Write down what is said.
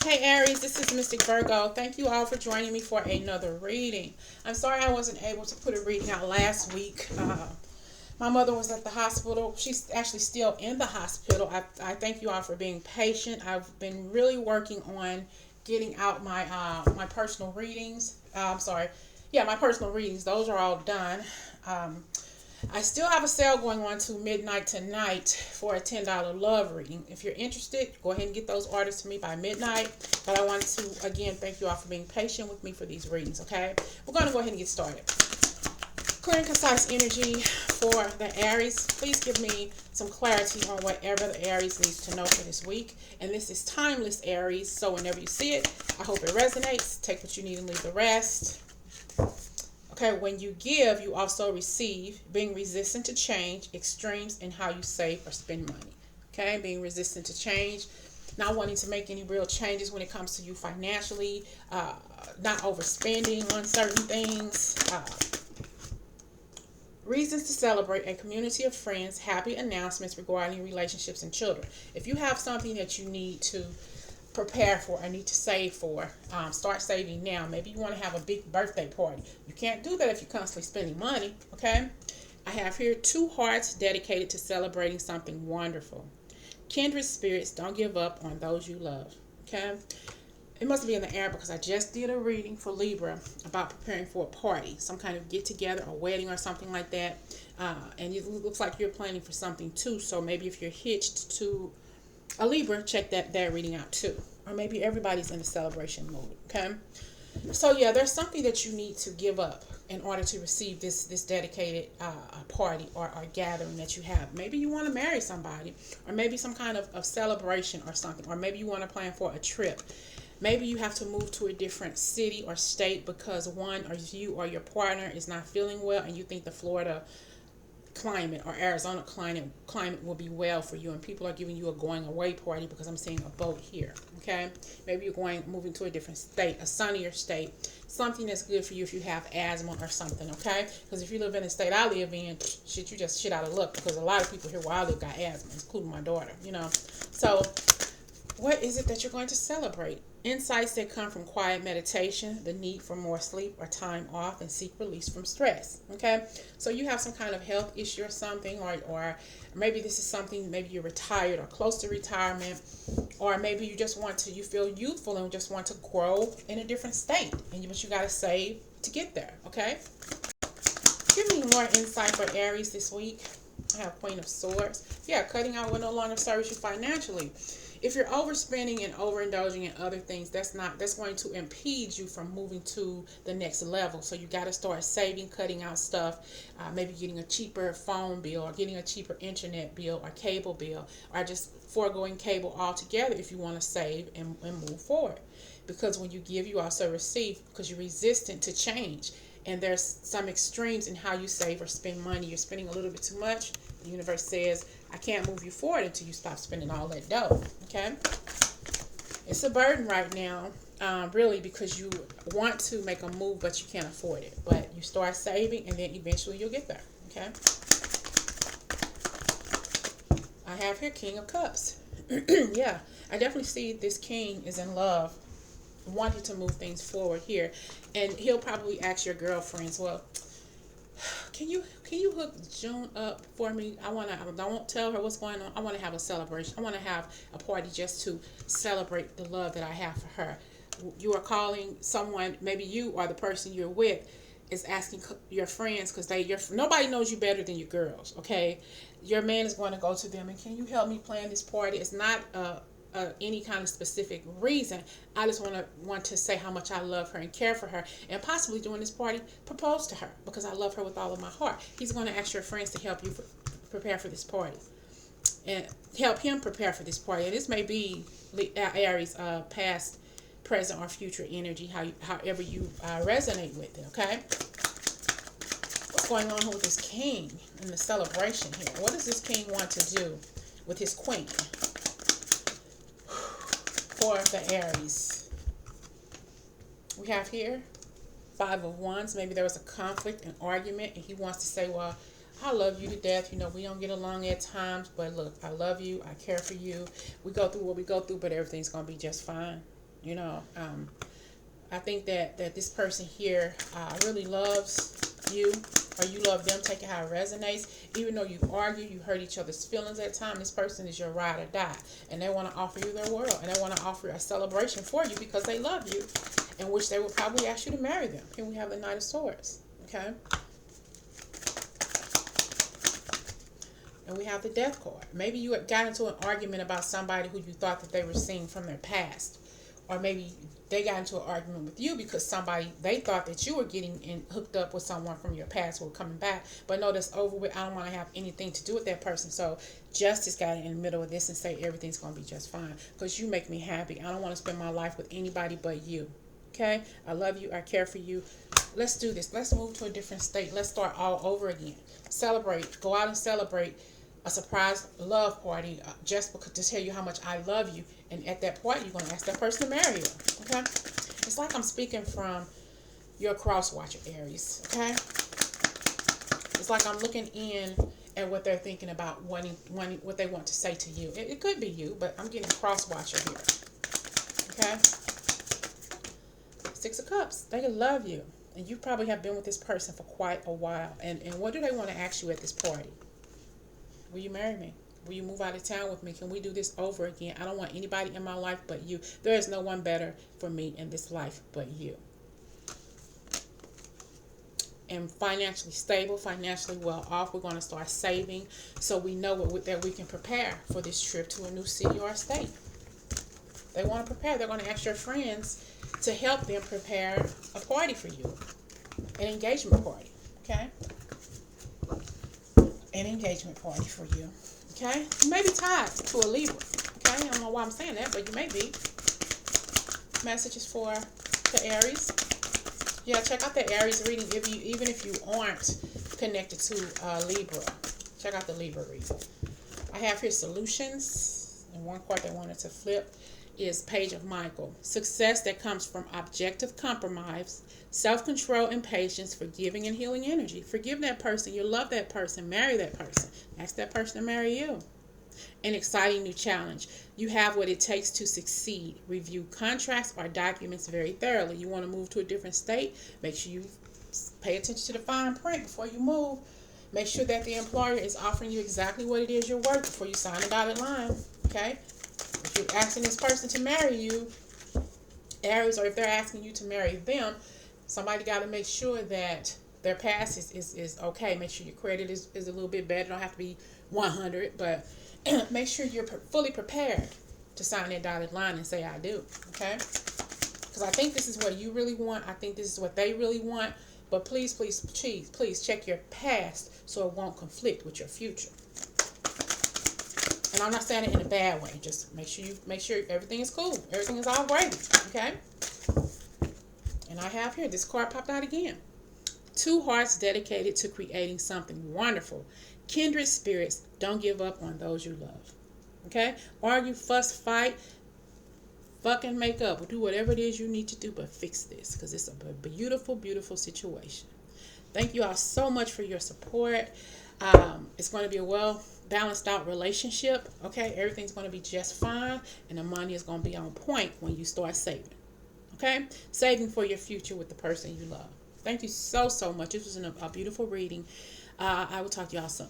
Hey Aries, this is Mystic Virgo. Thank you all for joining me for another reading. I'm sorry I wasn't able to put a reading out last week. My mother was at the hospital. She's actually still in the hospital. I thank you all for being patient. I've been really working on getting out my personal readings. I'm sorry. Yeah, my personal readings. Those are all done. Um, I still have a sale going on to midnight tonight for a $10 love reading. If you're interested, go ahead and get those orders to me by midnight. But I want to, again, thank you all for being patient with me for these readings, okay? We're going to go ahead and get started. Clear and concise energy for the Aries. Please give me some clarity on whatever the Aries needs to know for this week. And this is timeless Aries, so whenever you see it, I hope it resonates. Take what you need and leave the rest. Okay, when you give, you also receive. Being resistant to change, extremes in how you save or spend money. Okay, being resistant to change, not wanting to make any real changes when it comes to you financially, not overspending on certain things. Reasons to celebrate a community of friends, happy announcements regarding relationships and children. If you have something that you need to prepare for or need to save for, start saving now. Maybe you want to have a big birthday party. You can't do that if you're constantly spending money, okay? I have here two hearts dedicated to celebrating something wonderful. Kindred spirits, don't give up on those you love, okay? It must be in the air because I just did a reading for Libra about preparing for a party, some kind of get together, a wedding or something like that. And it looks like you're planning for something too. So maybe if you're hitched to a Libra, check that reading out too. Or maybe everybody's in a celebration mode, okay? So yeah, there's something that you need to give up in order to receive this dedicated party or gathering that you have. Maybe you want to marry somebody, or maybe some kind of celebration or something, or maybe you want to plan for a trip. Maybe you have to move to a different city or state because one or you or your partner is not feeling well and you think the Florida climate or Arizona climate will be well for you, and people are giving you a going away party because I'm seeing a boat here. Okay, maybe you're moving to a different state, a sunnier state, something that's good for you if you have asthma or something. Okay, because if you live in the state I live in, shit, you just shit out of luck because a lot of people here where I live got asthma, including my daughter. So what is it that you're going to celebrate? Insights that come from quiet meditation, the need for more sleep or time off, and seek release from stress. Okay, so you have some kind of health issue or something, or maybe this is something, maybe you're retired or close to retirement, or maybe you feel youthful and just want to grow in a different state, but you got to save to get there. Okay, give me more insight for Aries this week. I have Queen of Swords. Yeah, cutting out what no longer serves you financially. If you're overspending and overindulging in other things, that's going to impede you from moving to the next level. So you got to start saving, cutting out stuff, maybe getting a cheaper phone bill or getting a cheaper internet bill or cable bill, or just foregoing cable altogether if you want to save and move forward. Because when you give, you also receive, because you're resistant to change. And there's some extremes in how you save or spend money. You're spending a little bit too much. The universe says, I can't move you forward until you stop spending all that dough. Okay? It's a burden right now, really, because you want to make a move, but you can't afford it. But you start saving, and then eventually you'll get there. Okay? I have here King of Cups. Yeah, I definitely see this king is in love, wanting to move things forward here, and he'll probably ask your girlfriends, well, can you hook June up for me? I won't tell her what's going on. I want to have a celebration. I want to have a party just to celebrate the love that I have for her. You are calling someone, maybe you or the person you're with is asking your friends, because nobody knows you better than your girls. Okay, your man is going to go to them and, can you help me plan this party? It's not any kind of specific reason. I just want to say how much I love her and care for her, and possibly during this party propose to her because I love her with all of my heart. He's going to ask your friends to help you prepare for this party and help him prepare for this party. And this may be Aries, past, present, or future energy, however you resonate with it. Okay, what's going on with this king in the celebration here? What does this king want to do with his queen? For the Aries, we have here Five of Wands. Maybe there was a conflict, an argument, and he wants to say, well, I love you to death. We don't get along at times, but look, I love you. I care for you. We go through what we go through, but everything's going to be just fine. You know, I think that this person here really loves you, or you love them. Take it how it resonates. Even though you argue, you hurt each other's feelings at times, this person is your ride or die. And they want to offer you their world. And they want to offer a celebration for you because they love you, in which they will probably ask you to marry them. Here we have the Knight of Swords. Okay? And we have the Death card. Maybe you got into an argument about somebody who you thought that they were seeing from their past. Or maybe they got into an argument with you because they thought that you were getting hooked up with someone from your past who were coming back. But no, that's over with. I don't want to have anything to do with that person. So Justice got in the middle of this and say everything's going to be just fine. Because you make me happy. I don't want to spend my life with anybody but you. Okay? I love you. I care for you. Let's do this. Let's move to a different state. Let's start all over again. Celebrate. Go out and celebrate a surprise love party just because to tell you how much I love you. And at that point, you're going to ask that person to marry you. Okay? It's like I'm speaking from your cross watcher, Aries. Okay? It's like I'm looking in at what they're thinking about, wanting what they want to say to you. It could be you, but I'm getting cross watcher here. Okay? Six of Cups. They love you. And you probably have been with this person for quite a while. And what do they want to ask you at this party? Will you marry me? Will you move out of town with me? Can we do this over again? I don't want anybody in my life but you. There is no one better for me in this life but you. And financially stable, financially well off. We're going to start saving so we know that we can prepare for this trip to a new city or state. They want to prepare. They're going to ask your friends to help them prepare a party for you. An engagement party. Okay? An engagement party for you. Okay? You may be tied to a Libra. Okay? I don't know why I'm saying that, but you may be. Messages for the Aries. Yeah, check out the Aries reading even if you aren't connected to Libra. Check out the Libra reading. I have here solutions. And one card they wanted to flip is Page of Michael. Success that comes from objective compromise, self-control and patience, forgiving and healing energy. Forgive that person. You love that person. Marry that person. Ask that person to marry you. An exciting new challenge. You have what it takes to succeed. Review contracts or documents very thoroughly. You want to move to a different state? Make sure you pay attention to the fine print before you move. Make sure that the employer is offering you exactly what it is you're worth before you sign a dotted line. Okay? If you're asking this person to marry you, Aries, or if they're asking you to marry them, somebody got to make sure that their past is okay. Make sure your credit is a little bit better. It don't have to be 100, but make sure you're fully prepared to sign that dotted line and say, I do. Okay? Because I think this is what you really want. I think this is what they really want. But please, please, please check your past so it won't conflict with your future. And I'm not saying it in a bad way. Just make sure everything is cool. Everything is all gravy. Okay? And I have here, this card popped out again. Two hearts dedicated to creating something wonderful. Kindred spirits, don't give up on those you love. Okay? Argue, fuss, fight, fucking make up. Do whatever it is you need to do, but fix this. Because it's a beautiful, beautiful situation. Thank you all so much for your support. It's going to be a well-balanced out relationship. Okay? Everything's going to be just fine. And the money is going to be on point when you start saving. Okay? Saving for your future with the person you love. Thank you so, so much. This was a beautiful reading. I will talk to y'all soon.